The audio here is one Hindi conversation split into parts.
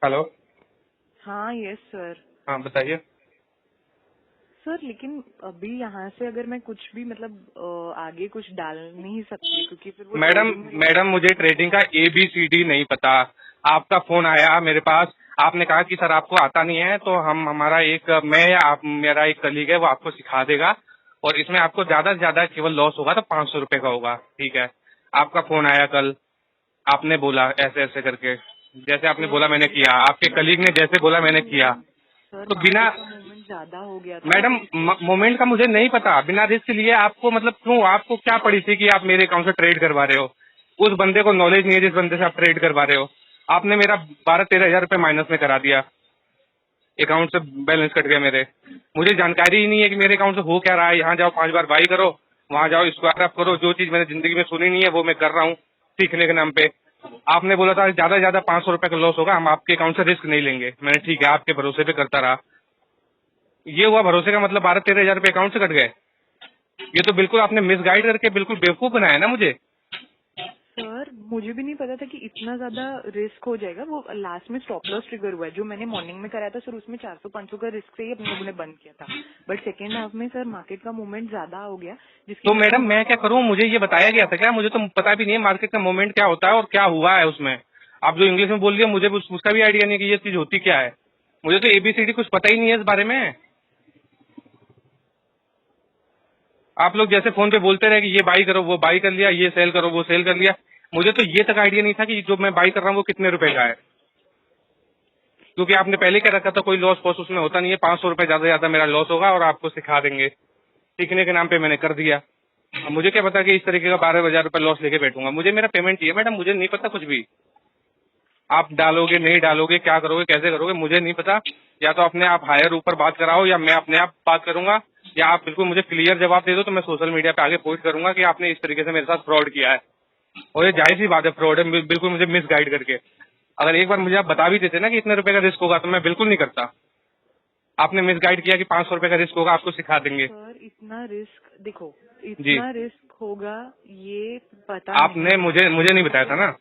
हेलो। हाँ यस सर। हाँ बताइए। सर लेकिन अभी यहाँ से अगर मैं कुछ भी मतलब आगे कुछ डाल नहीं सकती क्योंकि फिर वो मैडम ट्रेडिंग में लॉस मैडम हो मुझे जाएगा ट्रेडिंग का हमारा। ABCD नहीं पता। आपका फोन आया मेरे पास। आपने कहा कि सर आपको आता नहीं है तो हम हमारा एक मैं या आप मेरा एक कलीग है वो आपको सिखा देगा। और इसमें आपको ज्यादा से ज्यादा केवल लॉस होगा तो 500 रुपए का होगा। ठीक है। आपका फोन आया कल। आपने बोला ऐसे ऐसे करके। जैसे आपने सर बोला मैंने मेरा किया। आपके एक्चुअली कलीग ने मार्केट जैसे का बोला मैंने किया। मूवमेंट सर तो बिना मार्केट का मूवमेंट ज्यादा हो गया था मैडम इस वजह से। मोमेंट का मुझे नहीं पता। बिना रिस्क लिए आपको मतलब क्यों आपको क्या पड़ी थी कि आप मेरे अकाउंट से ट्रेड करवा रहे हो। उस बंदे को नॉलेज नहीं है जिस बंदे से आप ट्रेड करवा रहे हो। आपने मेरा 12-13 हज़ार रुपए माइनस में करा दिया। अकाउंट से बैलेंस कट गया मेरे। मुझे जानकारी ही नहीं है कि मेरे अकाउंट से हो क्या रहा है। यहाँ जाओ 5 बार बाई करो। वहाँ जाओ स्क्वायर अप करो। जो चीज मैंने जिंदगी में सुनी नहीं है वो मैं कर रहा हूँ सीखने के नाम पे। आपने बोला था ज्यादा से ज्यादा 500 रुपए का लॉस होगा। हम आपके अकाउंट से रिस्क नहीं लेंगे। मैंने ठीक है आपके भरोसे पे करता रहा। ये हुआ भरोसे का मतलब 12-13 हज़ार रुपए अकाउंट से कट गए। ये तो बिल्कुल आपने मिसगाइड करके बिल्कुल बेवकूफ बनाया ना मुझे। सर मुझे भी नहीं पता था कि इतना ज्यादा रिस्क हो जाएगा। वो लास्ट में स्टॉप लॉस ट्रिगर हुआ है जो मैंने मॉर्निंग में कराया था सर, उसमें 400-500 का रिस्क से ही अपने लोगों ने बंद किया था। बट सेकेंड हाफ में सर मार्केट का मूवमेंट ज्यादा हो गया जिसकी तो वजह से मैडम मैं हमारा क्या करूं। मुझे ये बताया गया था क्या। मुझे तो पता भी नहीं है मार्केट का मोमेंट क्या होता है और क्या हुआ है उसमें। आप जो इंग्लिश में बोल रही है मुझे उसका भी आइडिया नहीं है कि ये चीज होती क्या है। मुझे तो ABCD कुछ पता ही नहीं है इस बारे में। आप लोग जैसे फोन पे बोलते रहे कि ये बाई करो वो बाई कर लिया, ये सेल करो वो सेल कर लिया। मुझे तो ये तक आइडिया नहीं था कि जो मैं बाई कर रहा हूँ वो कितने रुपए का है। क्योंकि आपने पहले क्या रखा था कोई लॉस फॉस उसमें होता नहीं है। 500 रुपए ज्यादा से ज्यादा मेरा लॉस होगा और आपको सिखा देंगे। सीखने के नाम पे मैंने कर दिया। अब मुझे क्या पता कि इस तरीके का 12 हज़ार रुपए लॉस लेके बैठूंगा। मुझे मेरा पेमेंट चाहिए मैडम। मुझे नहीं पता कुछ भी। आप डालोगे नहीं डालोगे क्या करोगे कैसे करोगे मुझे नहीं पता। या तो अपने आप हायर ऊपर बात कराओ या मैं अपने आप बात करूंगा। या आप बिल्कुल मुझे क्लियर जवाब दे दो तो मैं सोशल मीडिया पे आगे पोस्ट करूंगा कि आपने इस तरीके से मेरे साथ फ्रॉड किया है। और ये जाहिर सी बात है फ्रॉड है बिल्कुल मुझे मिस गाइड करके। अगर एक बार मुझे आप बता भी देते ना कि इतने रुपए का रिस्क होगा तो मैं बिल्कुल नहीं करता। आपने मिस गाइड किया कि 500 रुपए का रिस्क होगा आपको सिखा देंगे। सर इतना रिस्क देखो, जी। इतना रिस्क होगा ये पता नहीं आपने था मुझे मुझे नहीं बताया क्योंकि था ना।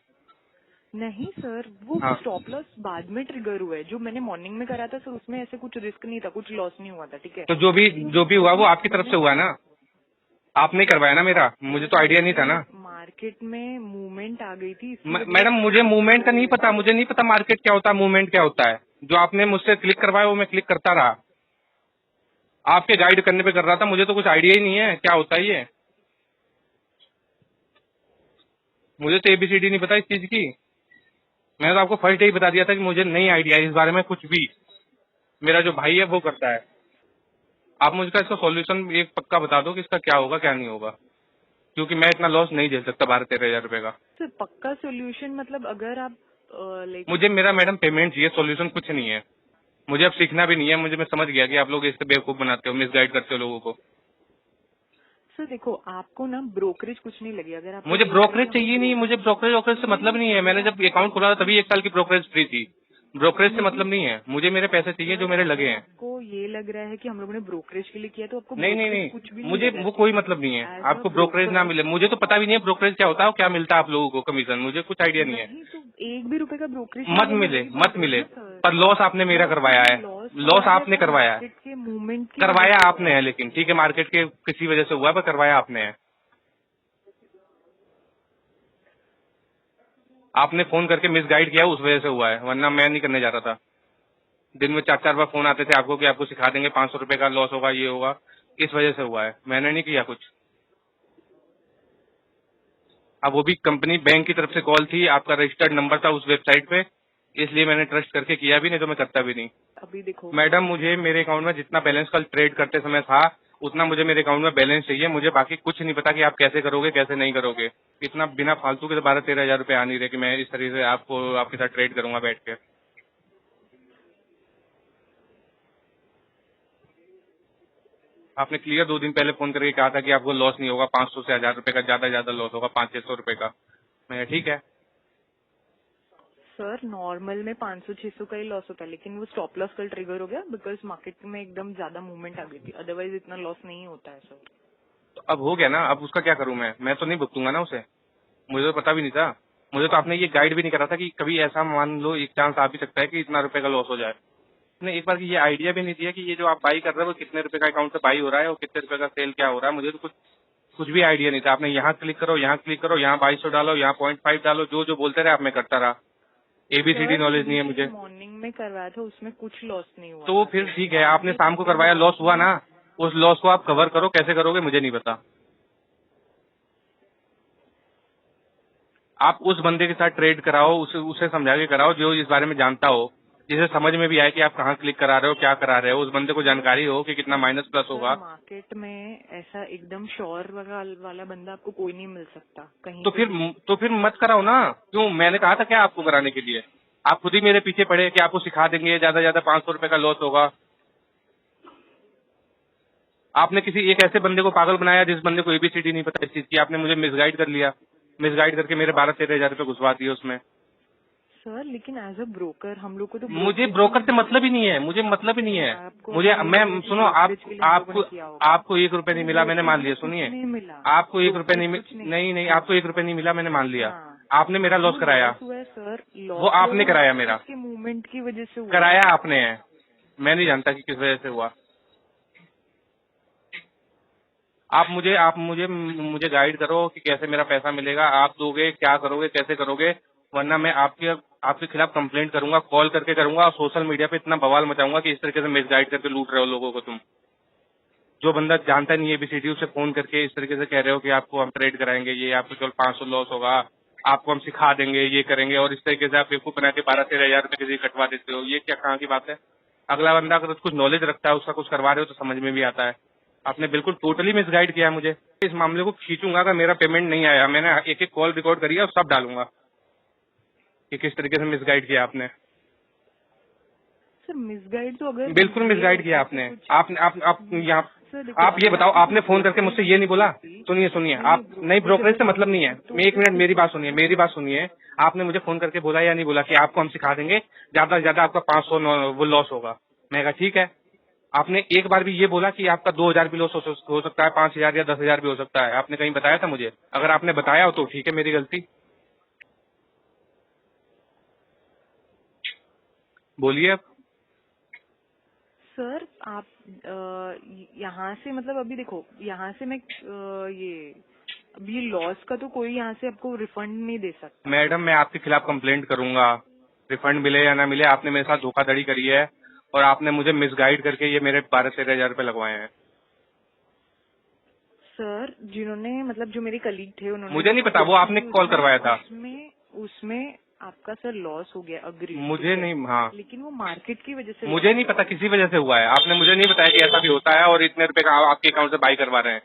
नहीं सर वो हाँ। स्टॉप लॉस बाद में ट्रिगर हुआ है। जो मैंने मॉर्निंग में करा था सर उसमें ऐसे कुछ रिस्क नहीं था, कुछ लॉस नहीं हुआ था। ठीक है। तो जो भी हुआ वो आपकी तरफ मैंने से हुआ है ना। आपने करवाया ना मेरा। मुझे सर तो आइडिया नहीं था ना। मार्केट में मूवमेंट आ गई थी इसकी वजह मैडम से मुझे ये मूवमेंट का ट्रिगर नहीं हुआ पता। है। मुझे नहीं पता मार्केट क्या होता है मूवमेंट क्या होता है। जो आपने मुझसे क्लिक करवाया वो मैं क्लिक करता रहा। आपके गाइड करने पे कर रहा था। मुझे तो कुछ आइडिया ही नहीं है क्या होता है ये। मुझे तो ABCD नहीं पता इस चीज की। मैंने तो आपको फर्स्ट डे ही बता दिया था कि मुझे नहीं आइडिया इस बारे में कुछ भी। मेरा जो भाई है वो करता है। आप मुझे इसका सॉल्यूशन एक पक्का बता दो कि इसका क्या होगा क्या नहीं होगा। क्योंकि मैं इतना लॉस नहीं झेल सकता 12-13 हज़ार रुपए का। सर पक्का सोल्यूशन मतलब अगर आप लाइक मुझे मेरा मैडम पेमेंट चाहिए। सॉल्यूशन कुछ नहीं है। मुझे अब सीखना भी नहीं है। मुझे मैं समझ गया कि आप लोग इससे बेवकूफ बनाते हो मिसगाइड करते हो लोगों को। सर देखो आपको ना ब्रोकरेज कुछ नहीं लगे अगर आपको मुझे ये लग रहा है ब्रोकरेज कि हमें चाहिए नहीं। मुझे ब्रोकरेज वोकरेज से मतलब नहीं नहीं है। मैंने मेरा जब अकाउंट खोला था तभी 1 साल की ब्रोकरेज फ्री थी। ब्रोकरेज से नहीं मतलब नहीं है। मुझे मेरे पैसे चाहिए जो सर मेरे लगे अगर हैं। आपको ये लग रहा है कि हम लोगों ने ब्रोकरेज के लिए किया तो आपको नहीं नहीं ब्रोकरेज नहीं। कुछ भी नहीं मुझे मिल रहा है। वो ठीक कोई है। मतलब नहीं है। एज अ आपको ब्रोकरेज ना ब्रोकर मिले। मुझे तो पता भी नहीं है ब्रोकरेज क्या होता है और क्या मिलता है आप लोगों को कमीशन। मुझे कुछ आइडिया नहीं है। नहीं तो एक भी रुपए का ब्रोकरेज मत मिले मैं मिले वही बोल मत रही हूँ मिले। ना सर। पर लॉस आपने मेरा सर करवाया ये है। लॉस लॉस हुआ है आपने सर करवाया है। मार्केट के मूवमेंट की वजह करवाया से हुआ आपने है। है लेकिन ठीक है मार्केट के किसी वजह से हुआ है पर करवाया आपने है। आपने फोन करके मिसगाइड किया उस वजह से हुआ है वरना मैं नहीं करने जा रहा था। दिन में 4-4 बार फोन आते थे आपको कि आपको सिखा देंगे 500 रुपए का लॉस होगा ये होगा। इस वजह से हुआ है। मैंने नहीं किया कुछ। अब वो भी कंपनी बैंक की तरफ से कॉल थी। आपका रजिस्टर्ड नंबर था उस वेबसाइट पे। इसलिए मैंने ट्रस्ट करके किया भी नहीं तो मैं करता भी नहीं। अभी देखो मैडम मुझे मेरे अकाउंट में जितना बैलेंस कल ट्रेड करते समय था उतना मुझे मेरे अकाउंट में बैलेंस चाहिए। मुझे बाकी कुछ नहीं पता कि आप कैसे करोगे कैसे नहीं करोगे। इतना बिना फालतू के 12-13 हज़ार रुपए आ नहीं रहे कि मैं इस तरीके से आपको आपके साथ ट्रेड करूंगा बैठ के। आपने क्लियर 2 दिन पहले फोन करके कहा था कि आपको लॉस नहीं होगा 500 से 1000 रुपए का ज्यादा ज्यादा लॉस होगा 500-600 रुपए का। मैं ठीक है। सर नॉर्मल में 500-600 का ही लॉस होता है लेकिन वो स्टॉप लॉस कल ट्रिगर हो गया बिकॉज मार्केट में एकदम ज्यादा मूवमेंट आ गई थी। अदरवाइज इतना लॉस नहीं होता है सर। तो अब हो गया ना। अब उसका क्या करूं मैं तो नहीं भुगतूंगा ना उसे। मुझे तो पता भी नहीं था। मुझे तो आपने ये गाइड भी नहीं करा था कि कभी ऐसा मान लो एक चांस आ भी सकता है कि इतना रुपए का लॉस हो जाए। आपने एक बार की ये आइडिया भी नहीं दिया कि ये जो आप बाई कर रहे हो वो कितने रुपए का अकाउंट से बाई हो रहा है और कितने रुपए का सेल क्या हो रहा है। मुझे तो कुछ भी आइडिया नहीं था। आपने यहाँ क्लिक करो, यहाँ क्लिक करो, यहाँ 2200 डालो, यहाँ 0.5 डालो, जो जो बोलते रहे आप मैं करता रहा। एबीसीडी सर नॉलेज नहीं है मुझे। मॉर्निंग में करवाया था, उसमें कुछ लॉस नहीं हुआ तो था फिर सर। ठीक है, आपने आपने शाम को सेकेंड करवाया, हाफ लॉस हुआ में ना, उस लॉस को आप कवर करो। कैसे करोगे मुझे नहीं पता। आप उस बंदे के साथ ट्रेड कराओ, उसे समझा के कराओ जो इस बारे में जानता हो, जिसे समझ में भी आए कि आप कहाँ क्लिक करा रहे हो, क्या करा रहे हो। उस बंदे को जानकारी हो कि कितना माइनस प्लस सर होगा। मार्केट में ऐसा एकदम श्योर वाला बंदा आपको कोई नहीं मिल सकता कहीं तो पे फिर भी। तो फिर मत कराओ ना। क्यों, मैंने कहा था क्या आपको कराने के लिए? आप खुद ही मेरे पीछे पड़े कि आपको सिखा देंगे, ज्यादा ज्यादा 500 रुपए का लॉस होगा। आपने किसी एक ऐसे बंदे को पागल बनाया जिस बंदे को एबीसीडी नहीं पता इस चीज की। आपने मुझे मिसगाइड कर लिया, मिसगाइड करके मेरे 12-13 हजार रुपए घुसवा दिए उसमें। सर लेकिन एज अ ब्रोकर हम लोग को तो मुझे ब्रोकरेज ब्रोकर से मतलब ही नहीं है, मुझे मतलब ही नहीं है। आपको मुझे अभी ये मैं लग रहा है कि सुनो, ब्रोकरेज के लिए हम लोगों ने आपको किया होगा। आपको 1 रुपए नहीं मिला, मैंने मान ब्रोकरेज में लिया। कुछ सुनिए, नहीं मिला, आपको 1 रुपए नहीं ब्रोकरेज कुछ नहीं नहीं, आपको 1 रुपए नहीं मिला, मैंने मान लिया। हाँ आपने मेरा लॉस जो कराया, लॉस हुआ है सर, वो लॉस हुआ है आपने वो कराया मेरा। मार्केट के मूवमेंट की वजह से हुआ है कराया ना। आपने है, मैं नहीं जानता कि किस वजह से हुआ। आप मुझे गाइड करो कि कैसे मेरा पैसा मिलेगा, आप दोगे, क्या करोगे, कैसे करोगे। वरना मैं आपके खिलाफ कंप्लेंट करूंगा, कॉल करके करूंगा और सोशल मीडिया पे इतना बवाल मचाऊंगा कि इस तरीके से मिसगाइड करके लूट रहे हो लोगों को तुम। जो बंदा जानता नहीं है एबीसीडी, उसे फोन करके इस तरीके से कह रहे हो कि आपको हम ट्रेड कराएंगे, ये आपको केवल 500 लॉस होगा, आपको हम सिखा देंगे, ये करेंगे, और इस तरीके से आप बेवकूफ बना के 12-13 हजार रुपए किसी कटवा देते हो। ये क्या कहाँ की बात है? अगला बंदा अगर कुछ नॉलेज रखता है, उसका कुछ करवा रहे हो तो समझ में भी आता है। आपने बिल्कुल टोटली मिसगाइड किया है मुझे। इस मामले को खींचूंगा, अगर मेरा पेमेंट नहीं आया, मैंने एक एक कॉल रिकॉर्ड करी है और सब डालूंगा कि किस तरीके से मिसगाइड किया आपने। सर मिसगाइड तो अगर बिल्कुल ये मिसगाइड किया ऐसा आपने। कुछ आपने आप यहाँ सर देखो आप ये अगर बताओ, आपको आपने कुछ फोन करके ब्रोकरेज मुझसे ये नहीं बोला? सुनिए सुनिए, आप नहीं, ब्रोकरेज से मतलब नहीं है। तो एक फिर मिनट कुछ मेरी बात सुनिए, मेरी बात सुनिए। आपने मुझे फोन करके बोला या नहीं बोला कि आपको हम सिखा देंगे, ज्यादा से ज्यादा आपका 500 वो लॉस होगा? मैं कहा ठीक है। आपने एक बार भी ये बोला कि आपका 2000 भी लॉस हो सकता है, 5000 या 10,000 भी हो सकता है? आपने कहीं बताया था मुझे? अगर आपने बताया हो तो ठीक है, मेरी गलती। बोलिए अब। सर आप यहाँ से मतलब अभी देखो यहाँ से मैं ये अभी लॉस का तो कोई यहाँ से आपको रिफंड नहीं दे सकता। मैडम, मैं आपके खिलाफ कंप्लेंट करूंगा, रिफंड मिले या ना मिले। आपने मेरे साथ धोखाधड़ी करी है और आपने मुझे मिसगाइड करके ये मेरे 12-13 हजार रुपए लगवाए हैं। सर जिन्होंने मतलब जो मेरे कलीग थे उन्होंने मुझे जो नहीं पता, वो कोचिंग आपने की कॉल करवाया था। उसमें उसमें आपका सर लॉस हो गया, अग्री, ठीक मुझे है, नहीं, हाँ, लेकिन वो मार्केट की वजह से मुझे लॉस नहीं हुआ पता है। किसी वजह से हुआ है। आपने मुझे नहीं बताया कि ऐसा भी होता है और इतने रुपए का आपके अकाउंट से बाई करवा रहे हैं।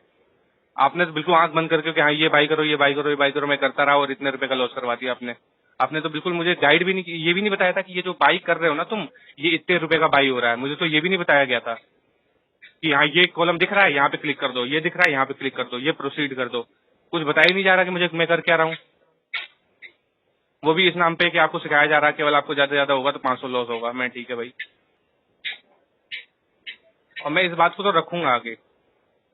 आपने तो बिल्कुल आंख बंद करके कि हाँ ये बाई करो, ये बाई करो, ये बाई करो, मैं करता रहा और इतने रुपए का लॉस करवा दिया आपने। आपने तो बिल्कुल मुझे गाइड भी नहीं की, ये भी नहीं बताया था कि ये जो बाई कर रहे हो ना तुम, ये इतने रुपए का बाई हो रहा है। मुझे तो ये भी नहीं बताया गया था कि हाँ ये कॉलम दिख रहा है, यहाँ पे क्लिक कर दो, ये दिख रहा है, यहाँ पे क्लिक कर दो, ये प्रोसीड कर दो। कुछ बताया ही नहीं जा रहा कि मुझे मैं कर क्या रहा हूँ। वो भी इस नाम पे कि आपको सिखाया जा रहा है केवल आपको ज्यादा ज्यादा होगा तो 500 लॉस होगा। मैं ठीक है भाई, और मैं इस बात को तो रखूंगा आगे।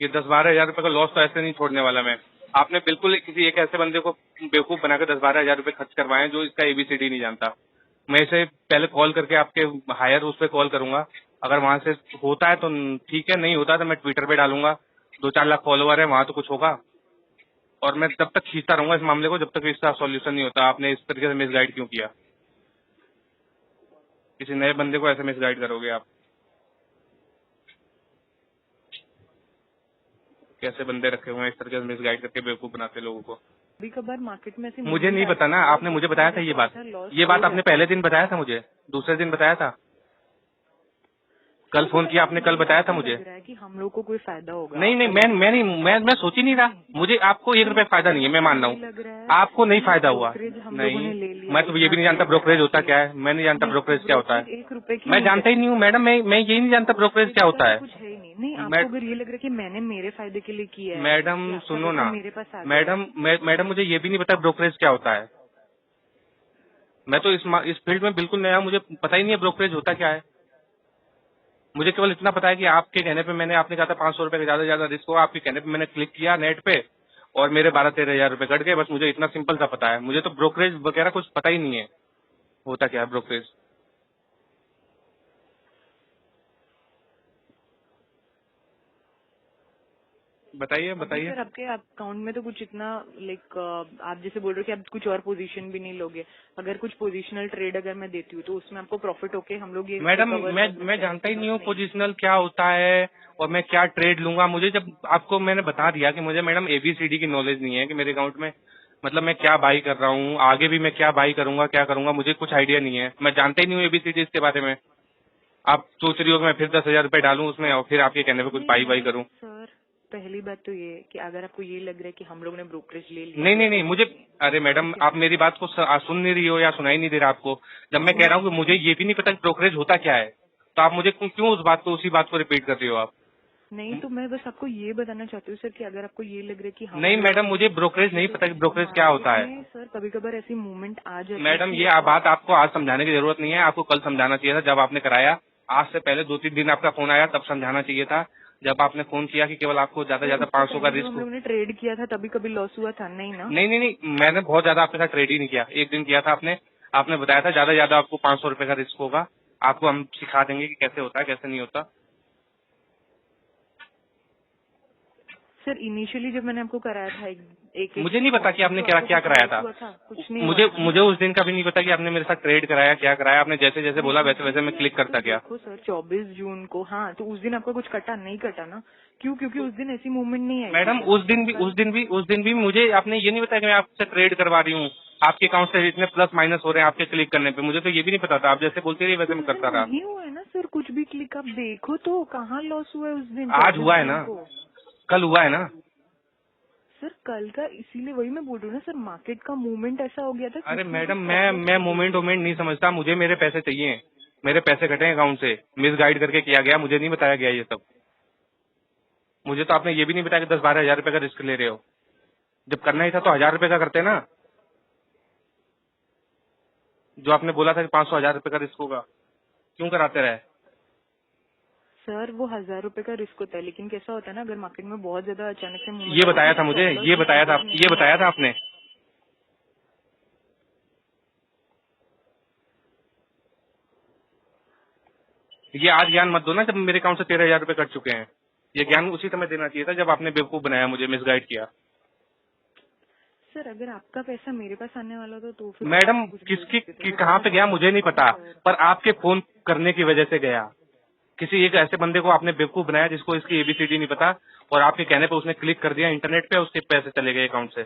ये 10-12 हजार रुपए का लॉस तो ऐसे नहीं छोड़ने वाला मैं। आपने बिल्कुल किसी एक ऐसे बंदे को बेवकूफ बनाकर 10-12 हजार रुपए खर्च करवाए जो इसका एबीसीडी नहीं जानता। मैं इसे पहले कॉल करके आपके हायर उस पर कॉल करूंगा। अगर वहां से होता है तो ठीक है, नहीं होता तो मैं ट्विटर पे डालूंगा। 2-4 लाख फॉलोवर है, वहां तो कुछ होगा। और मैं तब तक खींचता रहूंगा इस मामले को जब तक इसका सॉल्यूशन नहीं होता। आपने इस तरीके से मिसगाइड क्यों किया? किसी नए बंदे को ऐसे मिसगाइड करोगे आप? कैसे बंदे रखे हुए हैं इस तरीके से मिसगाइड करके बेवकूफ बनाते लोगों को? कभी कभार मार्केट में ऐसी मुझे मूवमेंट नहीं पता आती ना, है आपने मुझे जिसकी बताया था वजह ये से बात। ऐसा लॉस ये हो बात आपने जाता पहले है। दिन बताया था मुझे, दूसरे दिन बताया था, कल सर फोन बट किया अब आपने, कल मुझे बताया था ऐसा मुझे। लग रहा है कि हम लोग को कोई फायदा होगा नहीं नहीं, अगर मैं नहीं, मैं सोच ही नहीं रहा। मुझे आपको 1 रुपए फायदा नहीं है, मैं मान रहा ये हूँ। लग रहा है आपको नहीं कि फायदा हुआ। ब्रोकरेज हम लोगों नहीं, ने ले लिया मैं तो ये इतना भी नहीं जानता ट्रेड ब्रोकरेज करा होता के। क्या है। मैं नहीं जानता नहीं ब्रोकरेज क्या होता ब्रोकरेज है। 1 रुपए की मैं नहीं जानता ही नहीं रहती हूँ है। मैडम, मैं यही नहीं जानता ब्रोकरेज ब्रोकरेज क्या का होता तो है। कुछ है ही नहीं। नहीं मैं आपको अगर ये लग रहा है कि मैंने मेरे फायदे के लिए किया है कि मैडम आपका सुनो पैसा ना, मेरे पास आ गया है। मैडम मुझे ये भी नहीं पता ब्रोकरेज क्या होता है। मैं तो इस फील्ड में बिल्कुल नया हूं, मुझे पता ही नहीं है ब्रोकरेज होता क्या है। मुझे केवल इतना पता है कि आपके कहने पे मैंने, आपने कहा था 500 रुपए का ज्यादा से ज्यादा रिस्क हो, आपके कहने पे मैंने क्लिक किया नेट पे और मेरे 12-13 हज़ार रुपए कट गए। बस मुझे इतना सिंपल सा पता है, मुझे तो ब्रोकरेज वगैरह कुछ पता ही नहीं है होता क्या है ब्रोकरेज। बताइए अभी बताइए। सर आपके अकाउंट में तो कुछ इतना लाइक आप जैसे बोल रहे हो कि आप कुछ और पोजीशन भी नहीं लोगे। अगर कुछ पोजीशनल ट्रेड अगर मैं देती हूँ तो उसमें आपको प्रॉफिट होके हम लोग ये मैडम कवर मैं कर सकते मैं हैं, जानता ऐसी ही नहीं बात हूँ नहीं है। पोजिशनल क्या होता है और मैं क्या ट्रेड लूंगा। मुझे जब आपको मैंने बता दिया कि मुझे मैडम ABCD की नॉलेज नहीं है कि मेरे अकाउंट में मतलब मैं क्या बाई कर रहा हूँ, आगे भी मैं क्या बाई करूंगा क्या करूंगा, मुझे कुछ आइडिया नहीं है। मैं जानता ही नहीं हूँ ABCD इसके बारे में। आप सोच रही हो कि मैं फिर 10,000 रुपए डालूं उसमें और फिर आपके कहने पे कुछ बाई बाई नहीं करूं। सर, पहली बात तो ये है कि अगर आपको ये लग रहा है कि हम लोग ने ब्रोकरेज ले लिया नहीं तो नहीं ऐसा नहीं कुछ मुझे, नहीं है। अरे मैडम ठीक है। आप मेरी बात को सुन नहीं रही हो या सुनाई नहीं दे रहा आपको। जब मैं कह रहा हूँ कि मुझे ये भी नहीं पता कि ब्रोकरेज होता क्या है, तो आप मुझे क्यों उसी बात को रिपीट कर रही हो आप। नहीं तो मैं बस आपको ये बताना चाहती हूँ सर कि अगर आपको ये लग रहा है कि हम नहीं लोग मैडम मुझे ब्रोकरेज नहीं तो पता कि ब्रोकरेज क्या होता मार्केट है। में सर कभी कभार ऐसी मूवमेंट आ जाती है मैडम कि ये बात आपको आज समझाने की जरूरत नहीं है, आपको कल समझाना चाहिए था जब आपने कराया। आज से पहले 2-3 दिन आपका फोन आया तब समझाना चाहिए था। जब आपने फोन किया कि केवल आपको ज्यादा से सर ज्यादा उससे 500 का पहले जब हम रिस्क। लोग ने ट्रेड किया था तभी कभी लॉस हुआ था नहीं ना। नहीं नहीं नहीं मैंने बहुत ज्यादा आपके साथ ट्रेड ही नहीं किया, एक दिन किया था आपने। आपने बताया था ज्यादा से ज्यादा आपको 500 रुपए का रिस्क होगा, आपको हम सिखा देंगे कि कैसे होता है कैसे नहीं होता। सर इनिशियली जब मैंने आपको कराया था एक एक मुझे नहीं पता कि मॉर्निंग आपने तो क्या आपको क्या कुछ कराया लॉस था। हुआ था? कुछ नहीं हुआ मुझे था। मुझे उस दिन का भी नहीं पता कि आपने मेरे साथ ट्रेड कराया क्या कराया। आपने जैसे जैसे बोला नहीं वैसे उस वैसे मैं दिन क्लिक तो करता गया। देखो सर 24 जून को, हाँ तो उस दिन आपका कुछ कटा नहीं कटा ना। क्यों? क्योंकि उस दिन ऐसी मूवमेंट नहीं आई थी मैडम सर। उस दिन भी मुझे आपने ये नहीं बताया कि मैं आपसे ट्रेड करवा रही हूँ। आपके अकाउंट से इतने प्लस माइनस हो रहे हैं आपके क्लिक करने पे, मुझे तो ये भी नहीं पता था। आप जैसे बोलती रही वैसे तो मैं उस दिन करता रहा। नहीं हुआ है ना सर कुछ भी क्लिक, आप देखो तो कहाँ लॉस हुआ है उस दिन आज 24 हुआ है जून ना, को। कल हुआ है ना। सर कल का इसीलिए वही मैं बोल रही हूँ ना सर, मार्केट का मूवमेंट ऐसा हो गया था कि अरे उसमें भी मैडम स्टॉप लॉस मैं लगे मोमेंट थे। वोमेंट नहीं समझता, मुझे मेरे पैसे चाहिए। मेरे पैसे कटे अकाउंट से, मिस गाइड करके किया गया, मुझे नहीं बताया गया ये सब। मुझे तो आपने ये भी नहीं बताया कि 10-12 हज़ार रुपए का रिस्क ले रहे हो। जब करना ही था तो 1,000 रुपए का करते ना। जो आपने बोला था कि 500-1,000 रुपए का रिस्क होगा, क्यों कराते रहे। सर वो 1000 रुपए का रिस्क होता है, लेकिन कैसा होता है ना अगर मार्केट में बहुत ज्यादा अचानक से मूवमेंट ये आती है बताया तो था मुझे, स्टॉप लॉस भी ट्रिगर ये नहीं बताया होता था है। आपने। ये आज ज्ञान मत दो ना जब मेरे अकाउंट से 13,000 रुपए कट चुके हैं। ये ज्ञान उसी समय देना चाहिए था जब आपने बेवकूफ बनाया, मुझे मिसगाइड किया। सर अगर आपका पैसा मेरे पास आने वाला था तो फिर मैं मैडम आपको कुछ बोल किसकी सकती थी, कहाँ बताना पे गया चाहती मुझे नहीं थी पता, सर। पर आपके फोन करने की वजह से गया। किसी एक ऐसे बंदे को आपने बेवकूफ बनाया जिसको इसकी ABCD नहीं पता, और आपके कहने पे उसने क्लिक कर दिया इंटरनेट पे, उसके पैसे चले गए अकाउंट से।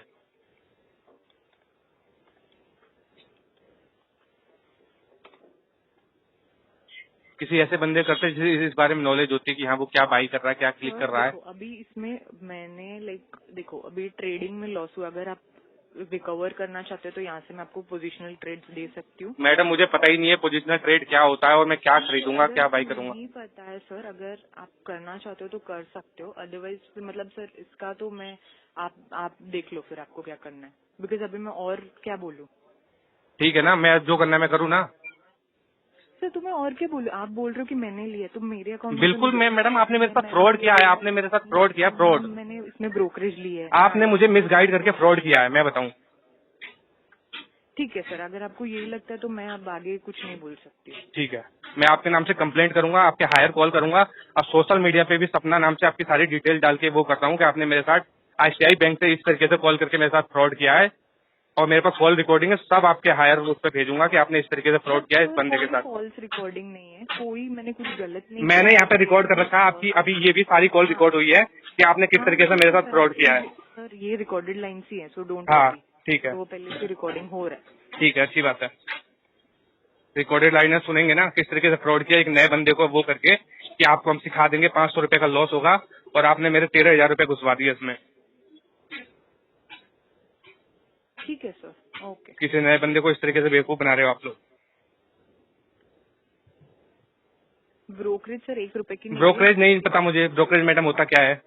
किसी ऐसे बंदे करते जिसे इस बारे में नॉलेज होती कि हाँ वो क्या बाई कर रहा है क्या क्लिक सर कर रहा है। देखो अभी इसमें मैंने लाइक देखो अभी ट्रेडिंग में लॉस हुआ, अगर आप रिकवर करना चाहते हो तो यहाँ से मैं आपको पोजिशनल ट्रेड्स दे सकती हूँ। मैडम मुझे पता ही नहीं है पोजिशनल ट्रेड क्या होता है और मैं क्या तो खरीदूंगा अगर क्या बाई करूंगा। नहीं पता है सर, अगर आप करना चाहते हो तो कर सकते हो, अदरवाइज मतलब सर इसका तो मैं आप देख लो फिर आपको क्या करना है, बिकॉज अभी मैं और क्या बोलूँ। ठीक है ना, मैं जो करना है मैं करूँ ना। सर तो मैं और क्या बोलूँ, आप बोल रहे हो कि मैंने लिया तो मेरे अकाउंट में तो बिल्कुल नहीं मैं देखो मैडम आपने मेरे साथ मैंने फ्रॉड किया है, लिया आपने मेरे साथ नहीं, फ्रॉड किया, फ्रॉड। मैंने इसमें ब्रोकरेज ली है हाँ। आपने मुझे मिसगाइड करके फ्रॉड किया है, मैं बताऊं। ठीक है सर, अगर आपको यही लगता है तो मैं अब आगे कुछ नहीं बोल सकती हूँ। ठीक है, मैं आपके नाम से कंप्लेंट करूंगा, आपके हायर कॉल करूंगा। अब सोशल मीडिया पे भी सपना नाम से आपकी सारी डिटेल डाल के वो करता हूँ कि आपने मेरे साथ ICICI बैंक से इस तरीके से कॉल करके मेरे साथ फ्रॉड किया है, और मेरे पास कॉल रिकॉर्डिंग है, सब आपके हायर उस पर भेजूंगा कि आपने इस तरीके से सर फ्रॉड किया है इस बंदे के कोई साथ। फॉल्स रिकॉर्डिंग नहीं है, कोई मैंने कुछ गलत नहीं किया मैंने यहाँ है। पे रिकॉर्ड कर रखा है आपकी, अभी ये भी सारी कॉल हाँ रिकॉर्ड हुई है कि आपने किस हाँ तरीके से ठीक मेरे है साथ सर, फ्रॉड आपको किया है। सर ये रिकॉर्डेड लाइन्स ही है, सो डोंट हाँ वरी। ठीक है, तो पहले से रिकॉर्डिंग हो रहा है। ठीक है, अच्छी बात है। रिकॉर्डेड लाइनें सुनेंगे ना किस तरीके से फ्रॉड किया एक नए बंदे को वो करके कि आपको हम सिखा देंगे, 500 रुपए का लॉस होगा, और आपने मेरे 13,000 रुपए घुसवा दिए इसमें। ठीक है सर, ओके। किसी नए बंदे को इस तरीके से बेवकूफ बना रहे हो आप लोग। ब्रोकरेज सर 1 रुपए की नहीं है। ब्रोकरेज नहीं पता मुझे, ब्रोकरेज मैडम होता क्या है।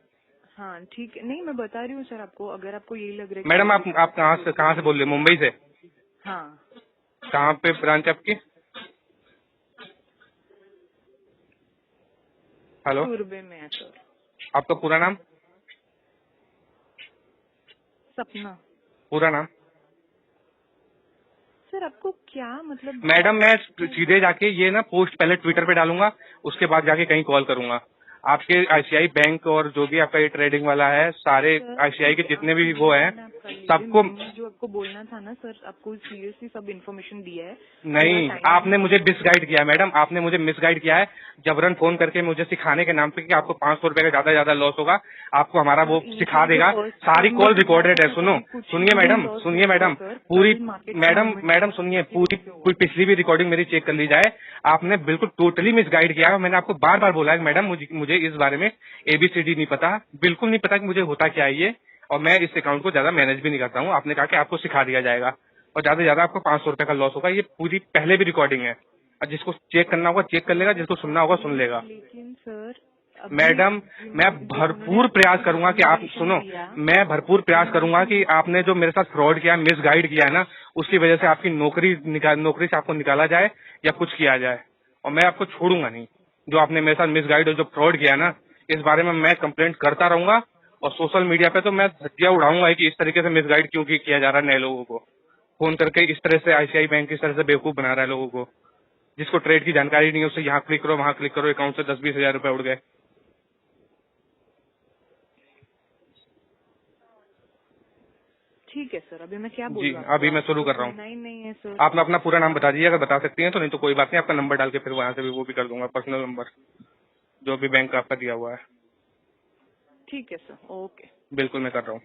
हाँ ठीक है, नहीं मैं बता रही हूँ सर आपको, अगर आपको यही लग रहा है कि मैडम ब्रोकरेज आप कहाँ से बोल रहे हो, मुंबई से। हाँ कहाँ पे ब्रांच आपकी। हेलो, सूरबे में है सर। आपका पूरा नाम। सपना। पूरा नाम? सर आपको क्या मतलब? मैडम मैं सीधे जाके ये ना पोस्ट पहले ट्विटर पे डालूंगा, उसके बाद जाके कहीं कॉल करूंगा। आपके आईसीआई बैंक और जो भी आपका ये ट्रेडिंग वाला है, सारे सर आईसीआई के जितने भी वो हैं मैंने आपका ये सबको। मैंने जो आपको बोलना था ना सर, आपको सीरियसली सब इन्फॉर्मेशन दिया है। नहीं, मेरा time आपने मुझे मिसगाइड किया है मैडम, आपने मुझे मिसगाइड किया है। जबरन फोन करके मुझे सिखाने के नाम पे कि आपको 500 रुपए का ज्यादा लॉस होगा, आपको हमारा वो सिखा देगा। सारी कॉल रिकॉर्डेड है। सुनो, सुनिए मैडम, पूरी मैडम सुनिए, पूरी पिछली भी रिकॉर्डिंग मेरी चेक कर ली जाए। आपने बिल्कुल टोटली मिसगाइड किया है। मैंने आपको बार बार बोला है कि मैडम मुझे इस बारे में ABCD नहीं पता, बिल्कुल नहीं पता कि मुझे होता क्या है ये, और मैं इस अकाउंट को ज्यादा मैनेज भी नहीं करता हूँ। आपने कहा कि आपको सिखा दिया जाएगा और ज्यादा से ज्यादा आपको 500 रुपए का लॉस होगा। ये पूरी पहले भी रिकॉर्डिंग है, और जिसको चेक करना होगा चेक कर लेगा, जिसको सुनना होगा सुन लेगा। लेकिन सर मैडम मैं भरपूर प्रयास करूंगा कि आप सुनो, मैं भरपूर प्रयास करूंगा कि आपने जो मेरे साथ फ्रॉड किया, मिसगाइड किया है ना, उसकी वजह से आपकी नौकरी से आपको निकाला जाए या कुछ किया जाए, और मैं आपको छोड़ूंगा नहीं। जो आपने मेरे साथ मिसगाइड और जो फ्रॉड किया ना, इस बारे में मैं कंप्लेंट करता रहूंगा, और सोशल मीडिया पे तो मैं धज्जियां उड़ाऊंगा कि इस तरीके से मिसगाइड क्यों किया जा रहा है नए लोगों को, फोन करके इस तरह से आईसीआई बैंक इस तरह से बेवकूफ बना रहा है लोगों को। जिसको ट्रेड की जानकारी नहीं है उससे यहाँ क्लिक करो वहाँ क्लिक करो, अकाउंट से 10-20 हजार रुपए उड़ गए। ठीक है सर, अभी मैं क्या जी बोलूँ? अभी मैं शुरू कर रहा हूँ। नहीं है सर। आप अपना पूरा नाम बता दीजिए, अगर बता सकती हैं तो, नहीं तो कोई बात नहीं, आपका नंबर डाल के फिर वहाँ से भी वो भी कर दूंगा, पर्सनल नंबर जो भी बैंक का आपका दिया हुआ है। ठीक है सर, ओके। बिल्कुल मैं कर रहा हूँ।